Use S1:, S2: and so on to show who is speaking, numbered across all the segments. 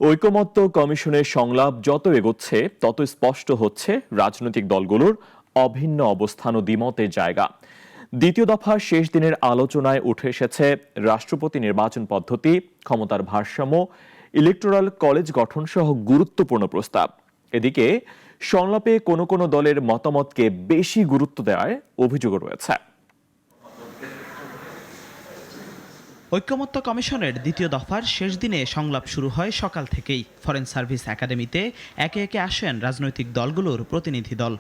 S1: ঐকমত্য কমিশনের সংলাপ যত এগোচ্ছে তত স্পষ্ট হচ্ছে রাজনৈতিক দলগুলোর অভিন্ন অবস্থান ও দ্বিমতের জায়গা। দ্বিতীয় দফার শেষ দিনের আলোচনায় উঠে এসেছে রাষ্ট্রপতি নির্বাচন পদ্ধতি, ক্ষমতার ভারসাম্য, ইলেকটোরাল কলেজ গঠন সহ গুরুত্বপূর্ণ প্রস্তাব। এদিকে সংলাপে কোনো কোনো দলের মতামতকে বেশি গুরুত্ব দেওয়ার অভিযোগ রয়েছে।
S2: ঐকমত্য কমিশনের দ্বিতীয় দফার শেষ দিনে সংলাপ শুরু হয় সকাল থেকেই। ফরেন সার্ভিস একাডেমিতে একে একে আসেন রাজনৈতিক দলগুলোর প্রতিনিধি দল।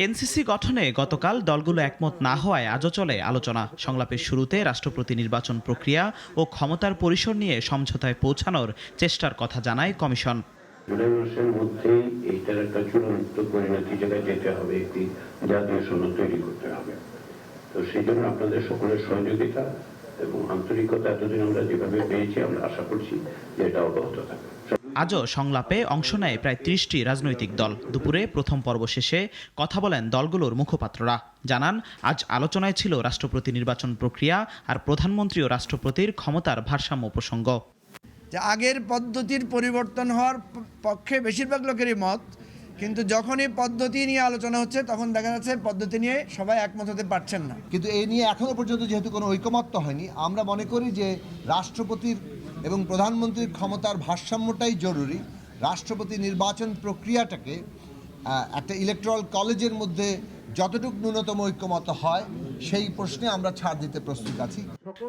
S2: এনসিসি গঠনে গতকাল দলগুলো একমত না হওয়ায় আজও চলে আলোচনা। সংলাপের শুরুতে রাষ্ট্রপতি নির্বাচন প্রক্রিয়া ও ক্ষমতার পরিসর নিয়ে সমঝোতায় পৌঁছানোর চেষ্টার কথা জানায় কমিশন।
S3: জুলাই মাসের মধ্যেই এইটার একটা চূড়ান্ত পরিণতি জায়গায় যেতে হবে, একটি জাতীয় সনদ তৈরি করতে হবে। তো সেই জন্য আপনাদের সকলের সহযোগিতা এবং আন্তরিকতা এতদিন আমরা যেভাবে পেয়েছি, আমরা আশা করছি যে এটা অব্যাহত থাকবে।
S2: আজও সংলাপে অংশ নেয় প্রায় ৩০টি রাজনৈতিক দল। দুপুরে প্রথম পর্ব শেষে কথা বলেন দলগুলোর মুখপাত্ররা। জানান, আজ আলোচনায় ছিল রাষ্ট্রপতি নির্বাচন প্রক্রিয়া আর প্রধানমন্ত্রী ও রাষ্ট্রপতির ক্ষমতার ভারসাম্য প্রসঙ্গ।
S4: যে আগের পদ্ধতির পরিবর্তন হওয়ার পক্ষে বেশিরভাগ লোকেরই মত, কিন্তু যখনই পদ্ধতি নিয়ে আলোচনা হচ্ছে তখন দেখা যাচ্ছে পদ্ধতি নিয়ে সবাই একমত হতে পারছেন না।
S5: কিন্তু এই নিয়ে এখনো পর্যন্ত যেহেতু কোনো ঐকমত্য হয়নি, আমরা মনে করি যে রাষ্ট্রপতির এবং প্রধানমন্ত্রীর ক্ষমতার ভারসাম্যটাই জরুরি। রাষ্ট্রপতি নির্বাচন প্রক্রিয়াটাকে একটা ইলেকট্রাল কলেজের মধ্যে যতটুকু ন্যূনতম ঐকমত্য হয় সেই প্রশ্নে আমরা ছাড় দিতে প্রস্তুত আছি।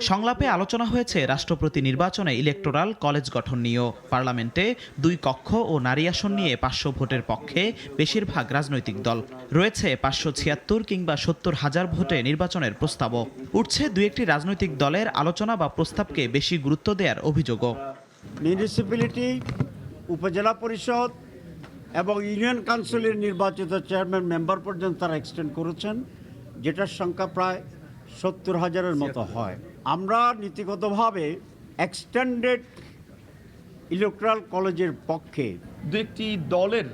S2: সংলাপে আলোচনা হয়েছে রাষ্ট্রপতি নির্বাচনে ইলেকটোরাল কলেজ গঠন নিয়েও। পার্লামেন্টে 2 কক্ষ ও নারী আসন নিয়ে 500 ভোটের পক্ষে বেশিরভাগ রাজনৈতিক দল। রয়েছে 576 কিংবা 70,000 ভোটে নির্বাচনের প্রস্তাবও। উঠছে 2-1টি রাজনৈতিক দলের আলোচনা বা প্রস্তাবকে বেশি গুরুত্ব দেওয়ার অভিযোগও।
S6: মিউনিসিপ্যালিটি, উপজেলা পরিষদ এবং ইউনিয়ন কাউন্সিলের নির্বাচিত চেয়ারম্যান মেম্বার পর্যন্ত তারা এক্সটেন্ড করেছেন, যেটার সংখ্যা প্রায় 70,000-এর মতো হয়। আমরা নীতিগতভাবে এক্সটেন্ডেড ইলেকট্রাল কলেজের পক্ষে।
S7: 2-1টি দলের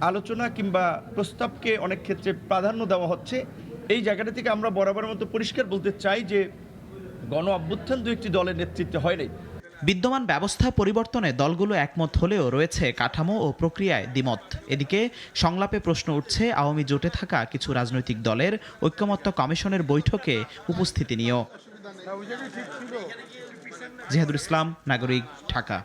S7: আলোচনা কিংবা প্রস্তাবকে অনেক ক্ষেত্রে প্রাধান্য দেওয়া হচ্ছে। এই জায়গাটা থেকে আমরা বরাবরের মতো পরিষ্কার বলতে চাই যে গণ অভ্যুত্থান 2-1টি দলের নেতৃত্বে হয় নাই।
S2: বিদ্যমান ব্যবস্থা পরিবর্তনে দলগুলো একমত হলেও রয়েছে কাঠামো ও প্রক্রিয়ায় দ্বিমত। এদিকে সংলাপে প্রশ্ন উঠছে আওয়ামী জোটে থাকা কিছু রাজনৈতিক দলের ঐকমত্য কমিশনের বৈঠকে উপস্থিতি নিয়েও। জিহাদুল ইসলাম, নাগরিক, ঢাকা।